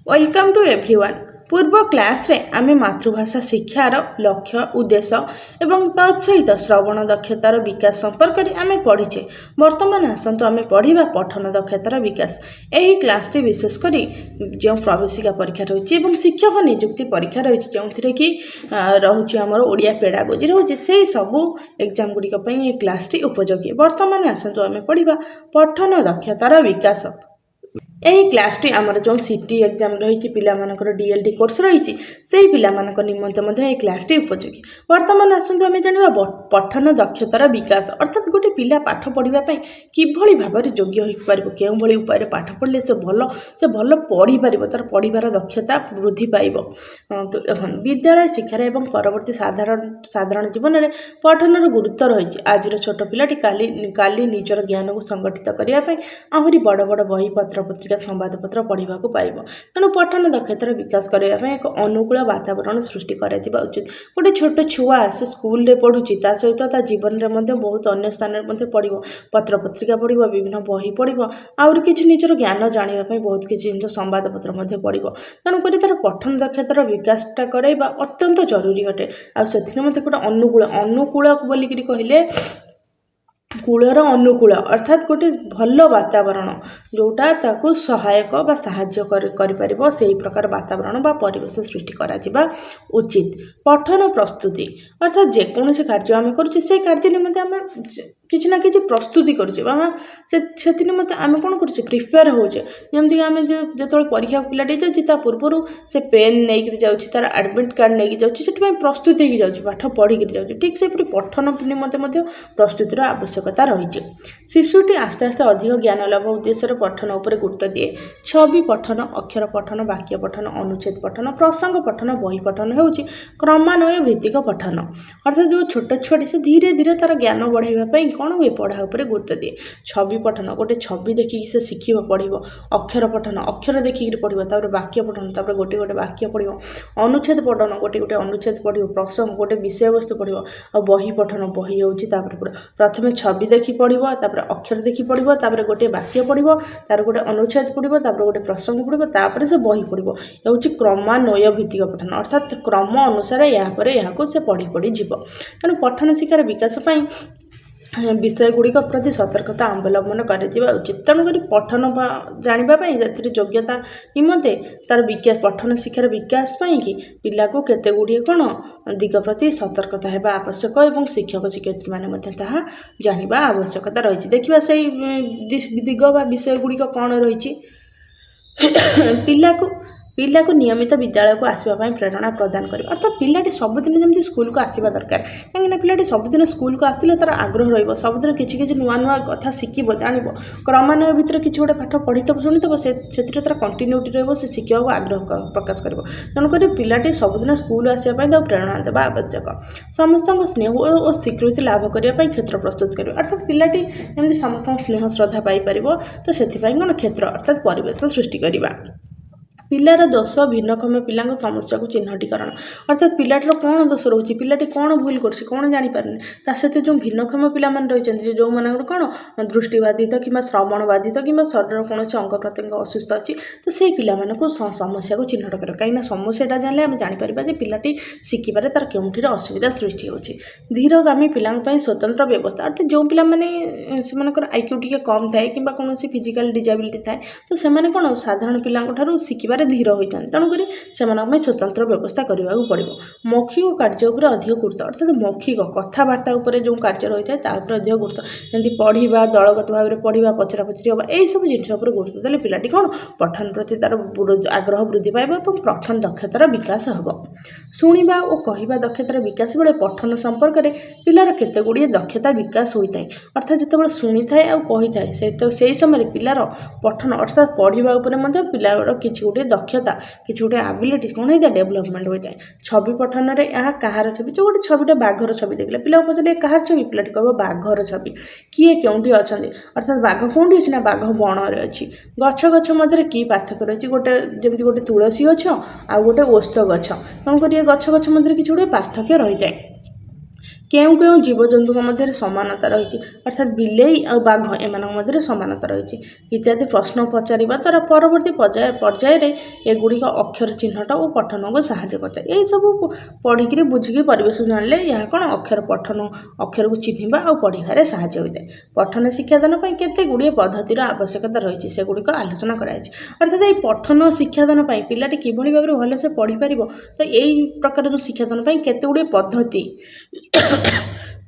Welcome to everyone. पूर्व class रे आमे मातृभाषा शिक्षार लक्ष्य उद्देश्य एवं तत्सहित श्रवण दक्षतार विकास संपर्क में आमे पढ़ीचे। वर्तमान आसतु आमे पढ़ा पठन दक्षतार विकास। यही क्लास विशेषकर जो प्रवेशिका परीक्षा रही है शिक्षक नियुक्ति परीक्षा रही है जो कि रोचे आमर ओडिया पेडागोजी रोचे से सबू एग्जाम गुड़िक ये क्लास उपयोगी। वर्तमान आसतु आमे पढ़ा पठन दक्षतार विकास। यही क्लास टी आमर जो सीटी एग्जाम रही पिलामानकर डीएलडी कोर्स रही से पिलामानक निमंते ये क्लास टी उपयोगी। वर्तमान आसतु आमे जानिबा पठन दक्षतार विकास अर्थात गोटे पिला पाठ पढ़ाई किभली भाव में योग्य हो पार के उपाय पाठ पढ़ले से भल पढ़ी पार तार पढ़ार दक्षता वृद्धि पाइब। तो विद्यालय शिक्षार एवं परवर्ती साधारण जीवन में पठनर गुरुत्व रही। आज छोट पिलाटी काली निजर ज्ञान को संगठित करने आहरी बड़ बड़ बही पत्र पत्रिका संवादपत्र पढ़ा पाइब। तेणु पठन दक्षतार विकास करने एक अनुकूल वातावरण सृष्टि करा उचित। गोटे छोट छुआ से स्कूल रे पढ़ुची ता सहित ता जीवन में बहुत अन्य स्थान में पढ़ो पत्र पत्रिका पढ़ो विभिन्न बही पढ़ो आउर किसी निजर ज्ञान जानापी बहुत किसी जिन संवादपत्र पढ़ो। तेणुक तार पठन दक्षतार विकासटा कराइबा अत्यंत जरूरी अटे। आते मत गोटे अनुकूल बोलिकी कहले कूलर अनुकूल अर्थात गोटे भल वातावरण जोटा ताकू सहायक बा साहाय्य कर से प्रकार वातावरण बा परिवेश सृष्टि करा उचित। पठन प्रस्तुति अर्थात जेकोसी कार्य आम करुचे से कार्य निमंते आम किसी ना कि प्रस्तुति करुचे से निमंते आम कौन करुचे प्रिपेयर होचे। जमती आम जो परीक्षा पिलाटे जाऊँ पूर्व से पेन नहीं जाऊँगी तार एडमिट कार्ड नहीं जाऊँगी प्रस्तुति हो जाऊँगी पाठ पढ़ी जाऊँगी ठीक से पठन निमंते प्रस्तुतिर आवश्यकता रही। शिशुटी आस्ते आस्ते अधिक ज्ञान लाभ उद्देश्य पठन उपर गुरुत्व दिए। छवि पठन अक्षर पठन वाक्य पठन अनुच्छेद पठन प्रसंग पठन बही पठन होउची क्रमान्वय भित्तिक पठन अर्थात जो छोट छुआटी से धीरे धीरे तार ज्ञान बढ़ाई कौन हुए पढ़ा उपर गुरुत्व दिए। छवि पठन गोटे छवि देखिकी से शिखिब पढ़ो। अक्षर पठन अक्षर देखिक पढ़ो वाक्य पठन गोटे गोटे वाक्य पढ़ो। अनुच्छेद पठन गोटे गोटे अनुच्छेद पढ़ो प्रसंग गोटे विषय वस्तु पढ़ो। और बही पठन बही होउची प्रथम छवि देखी पढ़ो अक्षर देखी पढ़ो गोटे वाक्य पढ़ो तार गोटे अनुच्छेद पढ़ो गोटे प्रसंग पढ़ो से बही पढ़ो। ये क्रमान्वय भित्तिक पठन अर्थात क्रम अनुसार यापर यहाँ से पढ़ी पढ़ी जीव। तेणु पठन शिक्षार विकास विषय गुड़िक प्रति सतर्कता अवलंबन करा उचित। तेणुक पठन जानापी योग्यता निमंते तार विकास पठन शिक्षार विकास कि पिला को केते गुड़िए कौन दिग प्रति सतर्कता है आवश्यक और शिक्षक शिक्षयित्री मैंने जाना आवश्यकता रही। देखा से दिग विषय गुड़िक कौन रही पिला को नियमित विद्यालय को आसवाई प्रेरणा प्रदान कर अर्थात पिलाटी सबुदिन जमी स्कूल को आसवा दरकार कहीं पिलाटी सबुदिन स्कूल को आसले तार आग्रह रही सबुदिन किसी नुआ नुआ कथा शिखब जान क्रमान्वय भितर किसी गोटे पाठ पढ़ी शुणी से तार कंटिन्यूटी रही शिखा को आग्रह प्रकाश कर। तेणुक पिलाटी सबुदिन स्कूल आसवाई प्रेरणा देवा आवश्यक। समस्त स्नेह और स्वीकृति लाभ करने क्षेत्र प्रस्तुत कर अर्थात पिलाटी जमी समस्त स्नेह श्रद्धा पाइपर तो से कौन क्षेत्र अर्थात परिवेश सृष्टि करवा। पिलार दोष भिन्नक्षम पिला समस्या को चिन्हटीकरण अर्थात पिलाटर कौन दोष रोचे पिलाटी कौन भूल कर कौन जापारे ता सहित जो भिन्नक्षम पिला रही जो मान कौन दृष्टिबाधित कि श्रवण बाधित कि शरीर कौन अंग प्रत्यंग असुस्थ अच्छी तो से पिला समस्या को चिन्हट कर कहीं समस्याटा जानले आम जापर पिलाटी शिखिबार तार केउठी असुविधा सृष्टि होची। धीरगामी पिला स्वतंत्र व्यवस्था अर्थात जो पिला से आईक्यू टी कम थाए कि कौन फिजिकल डिजाबिलिटी थाए तो से कौन साधारण पिला शिखा धीर होता तेणुक से स्वतंत्र व्यवस्था करने को पड़ो। मौखिक कार्य उपर अधिक गुरुत्व अर्थात मौखिक कथबार्ता उपर जो कार्य रही है अधिक गुरुत्व जमी पढ़ा दलगत भाव में पढ़ा पचरा पचरी हाँ यही सब जिन गुरुत्व देते पिलाटी कौन पठन प्रति तार आग्रह वृद्धि पाइब और पठन दक्षतार विकास हम। शुणा और कहवा दक्षतार विकास बेले पठन संपर्क में पिलार केते गुड़िए दक्षता विकास होता है अर्थात जिते शुणी थाए और कही थाए से समय पिलार पठन अर्थात पढ़ा पिलार किसी गोटे दक्षता किसी गोटे एबिलिटी कौन होता है डेभलपमेंट होता है। छवि पठन में यहाँ कहार छवि जो गोटे छविटा बाघर छवि देखले पिला पचारे कहार छवि पिलाटी कह बाघर छवि किए क्योंटी अच्छा अर्थात बाघ कौटी अच्छी ना बाघ बणरे अच्छी गछ गछ मध्य कि पार्थक्य रही गोटे जमी गोटे तुलसी गछ आ गोटे ओस्त गछ तेणुक ये गछ गछ मध्य किसी गोटे पार्थक्य रही है। କେଉଁ କେଉଁ ଜୀବଜନ୍ତୁଙ୍କ ମଧ୍ୟରେ ସମାନତା ରହିଛି, ଅର୍ଥାତ୍ ବିଲେଇ ଆଉ ବାଘ ଏମାନଙ୍କ ମଧ୍ୟରେ ସମାନତା ରହିଛି ଇତ୍ୟାଦି ପ୍ରଶ୍ନ ପଚାରିବା ଦ୍ୱାରା ପରବର୍ତ୍ତୀ ପର୍ଯ୍ୟାୟରେ ଏଗୁଡ଼ିକ ଅକ୍ଷର ଚିହ୍ନଟ ଓ ପଠନକୁ ସାହାଯ୍ୟ କରିଥାଏ। ଏହିସବୁ ପଢ଼ିକିରି ବୁଝିକି ପରିବେଶକୁ ଜାଣିଲେ ଏହା କ'ଣ ଅକ୍ଷରକୁ ଚିହ୍ନିବା ଆଉ ପଢ଼ିବାରେ ସାହାଯ୍ୟ ହୋଇଥାଏ। ପଠନ ଶିକ୍ଷାଦାନ ପାଇଁ କେତେ ଗୁଡ଼ିଏ ପଦ୍ଧତିର ଆବଶ୍ୟକତା ରହିଛି ସେଗୁଡ଼ିକ ଆଲୋଚନା କରାଯାଇଛି। ଅର୍ଥାତ୍ ଏହି ପଠନ ଓ ଶିକ୍ଷାଦାନ ପାଇଁ ପିଲାଟି କିଭଳି ଭାବରେ ଭଲସେ ପଢ଼ିପାରିବ, ତ ଏହି ପ୍ରକାର ଯେଉଁ ଶିକ୍ଷାଦାନ ପାଇଁ କେତେ ଗୁଡ଼ିଏ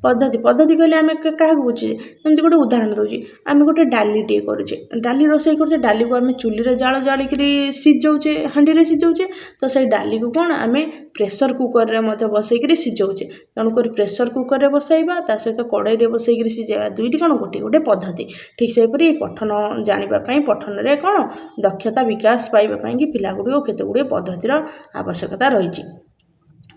ପଦ୍ଧତି କହିଲେ ଆମେ କାହାକୁ ବୁଝୁଛେ, ଯେମିତି ଗୋଟେ ଉଦାହରଣ ଦେଉଛି, ଆମେ ଗୋଟେ ଡାଲିଟିଏ କରୁଛେ, ଡାଲି ରୋଷେଇ କରୁଛେ, ଡାଲିକୁ ଆମେ ଚୁଲିରେ ଜାଳ ଜାଳିକିରି ସିଝାଉଛେ, ହାଣ୍ଡିରେ ସିଝାଉଛେ, ତ ସେଇ ଡାଲିକୁ କ'ଣ ଆମେ ପ୍ରେସର କୁକରରେ ମଧ୍ୟ ବସେଇକିରି ସିଝାଉଛେ। ତେଣୁକରି ପ୍ରେସର କୁକରରେ ବସାଇବା ତା ସହିତ କଡ଼େଇରେ ବସେଇକିରି ସିଝାଇବା, ଦୁଇଟି କ'ଣ ଗୋଟେ ପଦ୍ଧତି। ଠିକ୍ ସେହିପରି ପଠନ ଜାଣିବା ପାଇଁ ପଠନରେ କ'ଣ ଦକ୍ଷତା ବିକାଶ ପାଇବା ପାଇଁକି ପିଲାଗୁଡ଼ିକ କେତେ ଗୁଡ଼ିଏ ପଦ୍ଧତିର ଆବଶ୍ୟକତା ରହିଛି।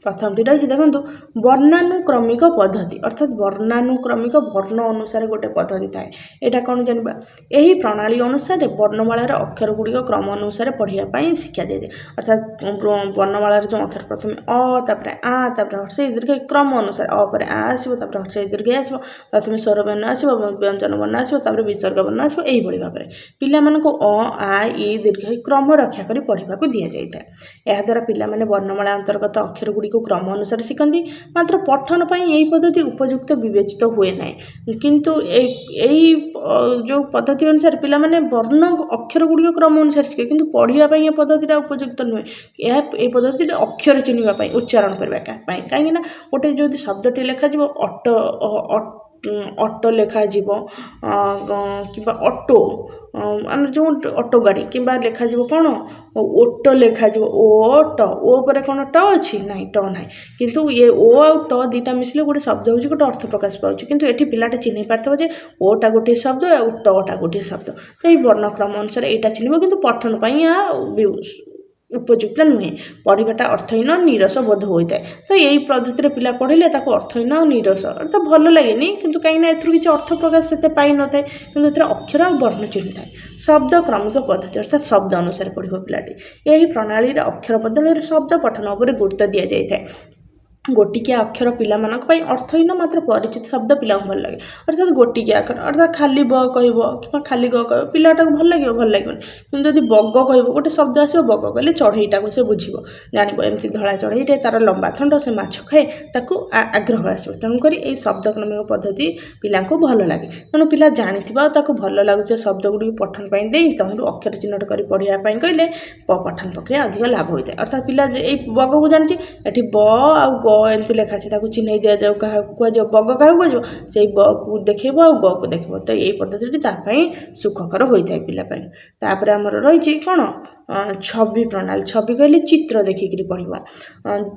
ପ୍ରଥମଟି ରହିଛି ଦେଖନ୍ତୁ ବର୍ଣ୍ଣାନୁକ୍ରମିକ ପଦ୍ଧତି, ଅର୍ଥାତ୍ ବର୍ଣ୍ଣାନୁକ୍ରମିକ ବର୍ଣ୍ଣ ଅନୁସାରେ ଗୋଟେ ପଦ୍ଧତି ଥାଏ। ଏଇଟା କ'ଣ ଜାଣିବା, ଏହି ପ୍ରଣାଳୀ ଅନୁସାରେ ବର୍ଣ୍ଣମାଳାର ଅକ୍ଷର ଗୁଡ଼ିକ କ୍ରମ ଅନୁସାରେ ପଢ଼ିବା ପାଇଁ ଶିକ୍ଷା ଦିଆଯାଏ। ଅର୍ଥାତ୍ ବର୍ଣ୍ଣମାଳାର ଯେଉଁ ଅକ୍ଷର ପ୍ରଥମେ ଅ, ତାପରେ ଆ, ତାପରେ ହର୍ଷେଇ ଦୀର୍ଘ କ୍ରମ ଅନୁସାରେ ଅ ପରେ ଆ ଆସିବ, ତାପରେ ହର୍ଷେଇ ଦୀର୍ଘ ଆସିବ, ପ୍ରଥମେ ସ୍ୱରବର୍ଣ୍ଣ ଆସିବ, ବ୍ୟଞ୍ଜନ ବର୍ଣ୍ଣ ଆସିବ, ତାପରେ ବିସର୍ଗ ବର୍ଣ୍ଣ ଆସିବ। ଏହିଭଳି ଭାବରେ ପିଲାମାନଙ୍କୁ ଅ, ଆ, ଇ ଦୀର୍ଘ କ୍ରମ ରକ୍ଷା କରି ପଢ଼ିବାକୁ ଦିଆଯାଇଥାଏ। ଏହାଦ୍ୱାରା ପିଲାମାନେ ବର୍ଣ୍ଣମାଳା ଅନ୍ତର୍ଗତ ଅକ୍ଷର ଗୁଡ଼ିକୁ କ୍ରମ ଅନୁସାରେ ଶିଖନ୍ତି। ମାତ୍ର ପଠନ ପାଇଁ ଏହି ପଦ୍ଧତି ଉପଯୁକ୍ତ ବିବେଚିତ ହୁଏ ନାହିଁ, କିନ୍ତୁ ଏହି ଯେଉଁ ପଦ୍ଧତି ଅନୁସାରେ ପିଲାମାନେ ଅକ୍ଷର ଗୁଡ଼ିକ କ୍ରମ ଅନୁସାରେ ଶିଖିବେ, କିନ୍ତୁ ପଢ଼ିବା ପାଇଁ ଏ ପଦ୍ଧତିଟା ଉପଯୁକ୍ତ ନୁହେଁ। ଏ ପଦ୍ଧତିରେ ଅକ୍ଷର ଚିହ୍ନିବା ପାଇଁ, ଉଚ୍ଚାରଣ କରିବା ପାଇଁ, କାହିଁକିନା ଗୋଟେ ଯଦି ଶବ୍ଦଟି ଲେଖାଯିବ ଅଟୋ ଲେଖାଯିବ କିମ୍ବା ଅଟୋ, ଆମର ଯେଉଁ ଅଟୋ ଗାଡ଼ି, କିମ୍ବା ଲେଖାଯିବ କ'ଣ ଓଟ ଲେଖାଯିବ, ଓ ଉପରେ କ'ଣ ଟ ଅଛି, ନାହିଁ ଟ ନାହିଁ, କିନ୍ତୁ ଓ ଆଉ ଟ ଦୁଇଟା ମିଶିଲେ ଗୋଟେ ଶବ୍ଦ ହେଉଛି, ଗୋଟେ ଅର୍ଥ ପ୍ରକାଶ ପାଉଛି। କିନ୍ତୁ ଏଠି ପିଲାଟା ଚିହ୍ନି ପାରିଥିବ ଯେ ଓଟା ଗୋଟିଏ ଶବ୍ଦ ଆଉ ଟଟା ଗୋଟିଏ ଶବ୍ଦ, ତ ଏହି ବର୍ଣ୍ଣକ୍ରମ ଅନୁସାରେ ଏଇଟା ଚିହ୍ନିବ, କିନ୍ତୁ ପଠନ ପାଇଁ ଏହା ଉପଯୁକ୍ତ ନୁହେଁ। ପଢ଼ିବାଟା ଅର୍ଥହୀନ ନିରସ ବୋଧ ହୋଇଥାଏ। ତ ଏହି ପଦ୍ଧତିରେ ପିଲା ପଢ଼ିଲେ ତାକୁ ଅର୍ଥହୀନ ଆଉ ନିରସ ଅର୍ଥାତ୍ ଭଲ ଲାଗେନି, କିନ୍ତୁ କାହିଁକିନା ଏଥିରୁ କିଛି ଅର୍ଥ ପ୍ରକାଶ ସେତେ ପାଇନଥାଏ, କିନ୍ତୁ ଏଥିରେ ଅକ୍ଷର ଆଉ ବର୍ଣ୍ଣ ଚିହ୍ନିଥାଏ। ଶବ୍ଦ କ୍ରମିକ ପଦ୍ଧତି, ଅର୍ଥାତ୍ ଶବ୍ଦ ଅନୁସାରେ ପଢ଼ିବ ପିଲାଟି। ଏହି ପ୍ରଣାଳୀରେ ଅକ୍ଷର ବଦଳରେ ଶବ୍ଦ ପଠନ ଉପରେ ଗୁରୁତ୍ୱ ଦିଆଯାଇଥାଏ। ଗୋଟିକିଆ ଅକ୍ଷର ପିଲାମାନଙ୍କ ପାଇଁ ଅର୍ଥହୀନ ମାତ୍ର ପରିଚିତ ଶବ୍ଦ ପିଲାଙ୍କୁ ଭଲ ଲାଗେ। ଅର୍ଥାତ୍ ଗୋଟିକିଆ ଅକ୍ଷର, ଅର୍ଥାତ୍ ଖାଲି ବ କହିବ କିମ୍ବା ଖାଲି ଗ କହିବ, ପିଲାଟାକୁ ଭଲ ଲାଗିବ, ଭଲ ଲାଗିବନି। କିନ୍ତୁ ଯଦି ବଗ କହିବ, ଗୋଟେ ଶବ୍ଦ ଆସିବ, ବଗ କହିଲେ ଚଢ଼େଇଟାକୁ ସେ ବୁଝିବ, ଜାଣିବ ଏମିତି ଧଳା ଚଢ଼େଇଟେ, ତାର ଲମ୍ବା ଥଣ୍ଟ, ସେ ମାଛ ଖାଏ, ତାକୁ ଆଗ୍ରହ ଆସିବ। ତେଣୁକରି ଏହି ଶବ୍ଦ କ୍ରମିକ ପଦ୍ଧତି ପିଲାଙ୍କୁ ଭଲ ଲାଗେ। ତେଣୁ ପିଲା ଜାଣିଥିବା ଆଉ ତାକୁ ଭଲ ଲାଗୁଥିବା ଶବ୍ଦ ଗୁଡ଼ିକୁ ପଠନ ପାଇଁ ଦେଇ ତହିଁରୁ ଅକ୍ଷର ଚିହ୍ନଟ କରି ପଢ଼ିବା ପାଇଁ କହିଲେ ପଠନ ପ୍ରକ୍ରିୟା ଅଧିକ ଲାଭ ହୋଇଥାଏ। ଅର୍ଥାତ୍ ପିଲା ଏଇ ବଗକୁ ଜାଣିଛି, ଏଠି ବ ଆଉ ଗ ଏମିତି ଲେଖା ଅଛି, ତାକୁ ଚିହ୍ନେଇ ଦିଆଯାଉ, କାହାକୁ କୁହାଯିବ, ବଗ କାହାକୁ କୁହାଯିବ, ସେଇ ବକୁ ଦେଖେଇବ ଆଉ ଗକୁ ଦେଖେଇବ। ତ ଏଇ ପଦ୍ଧତିଟି ତା ପାଇଁ ସୁଖକର ହୋଇଥାଏ ପିଲା ପାଇଁ। ତାପରେ ଆମର ରହିଛି କ'ଣ ଛବି ପ୍ରଣାଳୀ। ଛବି କହିଲେ ଚିତ୍ର ଦେଖିକିରି ପଢ଼ିବ।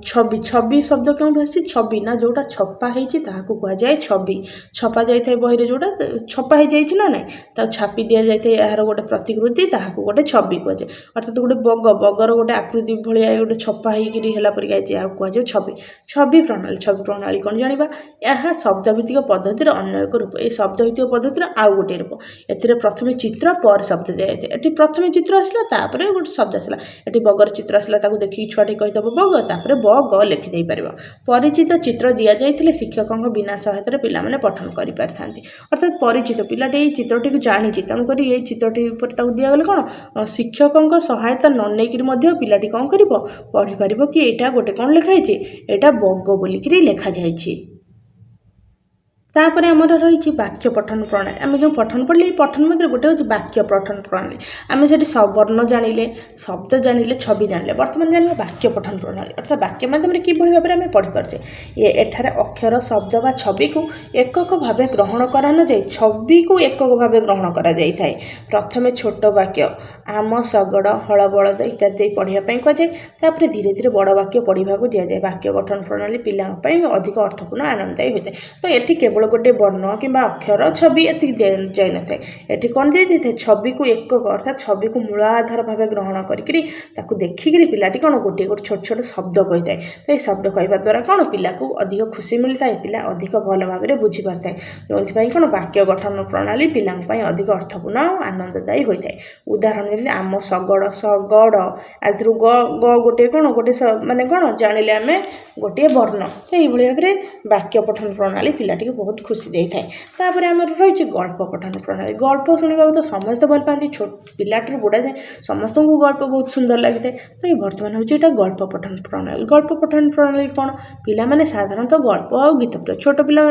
ଛବି ଶବ୍ଦ କେଉଁଠୁ ଆସିଛି, ଛବି ନା ଯେଉଁଟା ଛପା ହେଇଛି ତାହାକୁ କୁହାଯାଏ ଛବି। ଛପା ଯାଇଥାଏ ବହିରେ, ଯେଉଁଟା ଛପା ହେଇଯାଇଛି ନା ନାହିଁ, ତାକୁ ଛାପି ଦିଆଯାଇଥାଏ, ଏହାର ଗୋଟେ ପ୍ରତିକୃତି, ତାହାକୁ ଗୋଟେ ଛବି କୁହାଯାଏ। ଅର୍ଥାତ୍ ଗୋଟେ ବଗର ଗୋଟେ ଆକୃତି ଭଳିଆ ଗୋଟେ ଛପା ହେଇକିରି ହେଲା ପରିକା ହେଇଛି, ଏହାକୁ କୁହାଯାଏ ଛବି। ଛବି ପ୍ରଣାଳୀ କ'ଣ ଜାଣିବା, ଏହା ଶବ୍ଦଭିତ୍ତିକ ପଦ୍ଧତିର ଅନ୍ୟ ଏକ ରୂପ। ଏହି ଶବ୍ଦଭିତ୍ତିକ ପଦ୍ଧତିର ଆଉ ଗୋଟିଏ ରୂପ। ଏଥିରେ ପ୍ରଥମେ ଚିତ୍ର ପରେ ଶବ୍ଦ ଦିଆଯାଇଥାଏ। ଏଠି ପ୍ରଥମେ ଚିତ୍ର ଆସିଲା, ତାପରେ ଗୋଟେ ଶବ୍ଦ ଆସିଲା। ଏଠି ବଗର ଚିତ୍ର ଆସିଲା, ତାକୁ ଦେଖିକି ଛୁଆଟି କହିଦେବ ବଗ, ତାପରେ ବ ଗ ଲେଖିଦେଇପାରିବ। ପରିଚିତ ଚିତ୍ର ଦିଆଯାଇଥିଲେ ଶିକ୍ଷକଙ୍କ ବିନା ସହାୟତାରେ ପିଲାମାନେ ପଠନ କରିପାରିଥାନ୍ତି। ଅର୍ଥାତ୍ ପରିଚିତ, ପିଲାଟି ଏଇ ଚିତ୍ରଟିକୁ ଜାଣିଛି, ତେଣୁକରି ଏଇ ଚିତ୍ରଟି ଉପରେ ତାକୁ ଦିଆଗଲେ କ'ଣ ଶିକ୍ଷକଙ୍କ ସହାୟତା ନ ନେଇକରି ମଧ୍ୟ ପିଲାଟି କ'ଣ କରିବ, ପଢ଼ିପାରିବ କି ଏଇଟା ଗୋଟେ କ'ଣ ଲେଖା ହେଇଛି, ଏଇଟା ବଗ ବୋଲିକିରି ଲେଖାଯାଇଛି। ତାପରେ ଆମର ରହିଛି ବାକ୍ୟ ପଠନ ପ୍ରଣାଳୀ। ଆମେ ଯେଉଁ ପଠନ ପଢ଼ିଲେ, ଏହି ପଠନ ମଧ୍ୟରେ ଗୋଟେ ହେଉଛି ବାକ୍ୟ ପଠନ ପ୍ରଣାଳୀ। ଆମେ ସେଠି ବର୍ଣ୍ଣ ଜାଣିଲେ, ଶବ୍ଦ ଜାଣିଲେ, ଛବି ଜାଣିଲେ। ବର୍ତ୍ତମାନ ଜାଣିଲେ ବାକ୍ୟ ପଠନ ପ୍ରଣାଳୀ, ଅର୍ଥାତ୍ ବାକ୍ୟ ମାଧ୍ୟମରେ କିଭଳି ଭାବରେ ଆମେ ପଢ଼ିପାରୁଛେ। ଏଠାରେ ଅକ୍ଷର, ଶବ୍ଦ ବା ଛବିକୁ ଏକକ ଭାବେ ଗ୍ରହଣ କରାନଯାଇ ଛବିକୁ ଏକକ ଭାବେ ଗ୍ରହଣ କରାଯାଇଥାଏ। ପ୍ରଥମେ ଛୋଟ ବାକ୍ୟ ଆମ ଶଗଡ଼, ହଳ ବଳଦ ଇତ୍ୟାଦି ପଢ଼ିବା ପାଇଁ କୁହାଯାଏ। ତାପରେ ଧୀରେ ଧୀରେ ବଡ଼ ବାକ୍ୟ ପଢ଼ିବାକୁ ଦିଆଯାଏ। ବାକ୍ୟ ପଠନ ପ୍ରଣାଳୀ ପିଲାଙ୍କ ପାଇଁ ଅଧିକ ଅର୍ଥପୂର୍ଣ୍ଣ, ଆନନ୍ଦଦାୟୀ ହୋଇଥାଏ। ତ ଏଠି କେବଳ केवल गोटे वर्ण कि अक्षर छवि एति जाई न थाए एठी कोन दे थे छवि को एकक अर्थात छवि को मूलाधार भाव ग्रहण करिकरी ताकू देखिकरी पिलाटी कोन गोटे गोटे छोट छोट शब्द कहि थाए तो ये शब्द कहबा द्वारा कोन पिला को अधिक खुशी मिलता है पिला अधिक भल भाव में बुझी पारता है जोंथि पई कोन वाक्य गठन प्रणाली पिला पई अधिक अर्थपूर्ण और आनंददायी होता है उदाहरण जमी आम सगड़ सगड़ आधु ग ग गोटे कोन गोटे माने कोन जानिले आमे गोटे वर्ण तो ये भाव में वाक्य पठन प्रणाली पिलाटी को बहुत खुशी दे थाए तापर आम रही गल्प पठन प्रणाली गल्प शुणा तो समस्त भल पाती छोट पिलाटर बुढ़ा जाए समस्त को गल्प बहुत सुंदर लगी था तो ये बर्तमान हूँ यहाँ गल्प पठन प्रणाली गल्प पठन प्रणाली कौन पिला साधारणतः गल्प और गीत प्रिय छोट पिला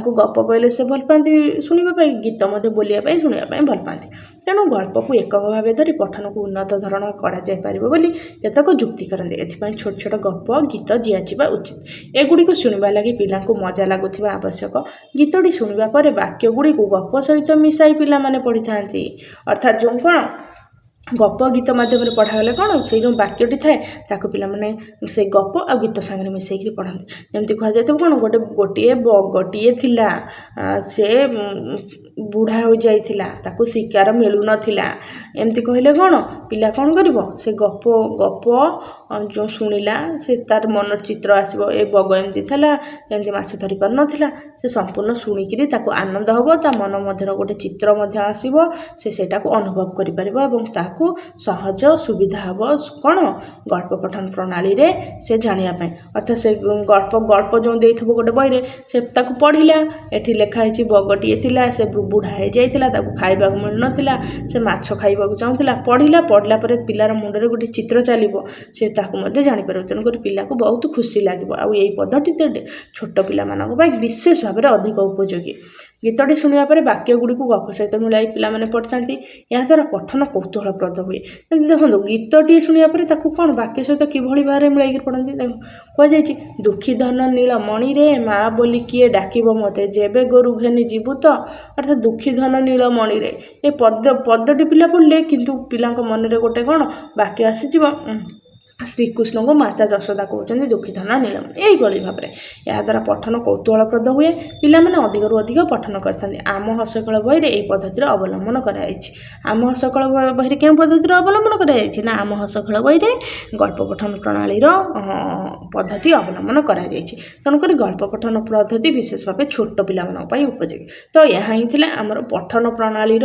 गप कहले से भल पाती शुणापी गीत बोलिया शुणापी भल पाती तेणु गल्प को एकक भाव धरी पठन को उन्नत धरण करतक जुक्ति करते एपाई छोट छोट गप गीत दिजा उचित एगुड़ी को शुणा लगी पिला मजा लगुवा आवश्यक गीतटी शुणा पर वाक्य गुड़ी को गप सहित मिसाई पिला माने पढ़ी था अर्थात जो कौन गप गीत मध्यम पढ़ागले कौन से जो वाक्यटी थाए ताको पिला माने से गप आ गीत संगे मिसेक पढ़ाते जमती कह जाए कौन गोटे गोटे बगटे थिला से बुढ़ा हो जाइथिला ताको शिकार मिलू नथिला एमती कहले कौन पिला कौन करिवो से गप गप जो शुणिला से तार मन चित्र आसो ए बग एमती थिला एमती माछ धरि पार नथिला से संपूर्ण शुणिकी ताको आनंद हम ता मन मध्य गोटे चित्र मध्य आसो से सेटा को अनुभव करि परिबो एवं ताको सहज सुविधा हम कौन गल्प पठन प्रणाली रे से जानिया पाए अर्थात से गल्प जो देइथबो गोटे बही से ताको पढ़िला एठी लेखा है बगटे थिला से बुढ़ा हो जाइथिला ताको खाइबा को मिल नथिला से माछ खाइबा को चाहुथिला पढ़िला परे पिलार मुंडरे गोटे चित्र चलिबो से ताको मध्ये जानि पारो तेणु कर पिला को बहुत खुशी लागिबो आ एई पद्धति छोट पिला मानक पई विशेष भाव में अधिक उपयोगी गीतटी शुणा पर वाक्य गुड़ी को गप सहित मिलाई पिला पढ़ी था या द्वारा पठन कौतूहलप्रद हुए देखो गीतटी शुणा पर कौन वाक्य सहित किभली भाव में मिलाई पढ़ती कहुई दुखी धन नील मणि रे माँ बोली किए डाक मते जेबे गोरु घेनी जीवु तो अर्थात दुखी धन नील मणि रे ये पदटी पिला पढ़ले किंतु पिला मन में गोटे कौन वाक्य आसीज श्रीकृष्ण को माता यशोदा कहते दुखी धन नीलम यही भाव में या द्वारा पठन कौतूहलप्रद हुए पिला अधिक रु अधिक पठन करते आम हसकल बही में यही पद्धति अवलम्बन कराई आम हसकल बही क्यों पद्धति अवलम्बन कराई ना आम हसकल बही में गल्प पठन प्रणाली पद्धति अवलम्बन कराई तेणुक गल्प पठन पद्धति विशेष भाव छोट पिला उपयोगी तो यह ही आमर पठन प्रणाली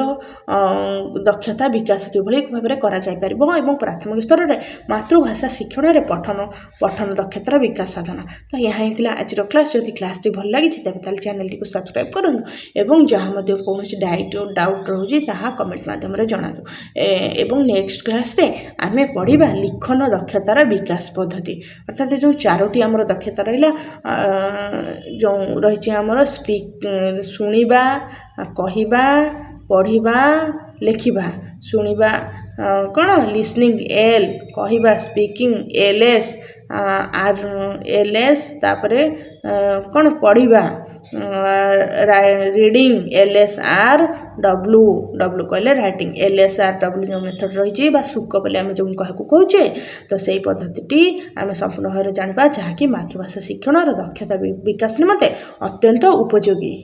दक्षता विकास किभली भाव में कर प्राथमिक स्तर में मातृभाषा शिक्षण में पठन दक्षतार विकास साधन तो यहाँ ही आज क्लास जदि क्लास टी भल लगी तेल चैनल को सब्सक्राइब करूँ एवं जहाँ कौन डाउट रोचे कमेंट मध्यम जनातु एवं नेक्स्ट क्लास रे आमे पढ़ा लिखन दक्षतार विकास पद्धति अर्थात जो चारोटी आमर दक्षता रहा जो रही आमर शुणा कहवा पढ़ा लिखा शुणा कौन लिसनिंग एल कहवा स्पीकिंग एलएस आर एलएस तापरे कौन पढ़ा reading LS R W W कहले राइटिंग एलएस आर डब्ल्यू जो मेथड रही सुक बोले आम जो कहे तो सही पद्धति आम संपूर्ण भाव में जाना जहाँकि मातृभाषा शिक्षण दक्षता विकास निमंते अत्यंत उपयोगी।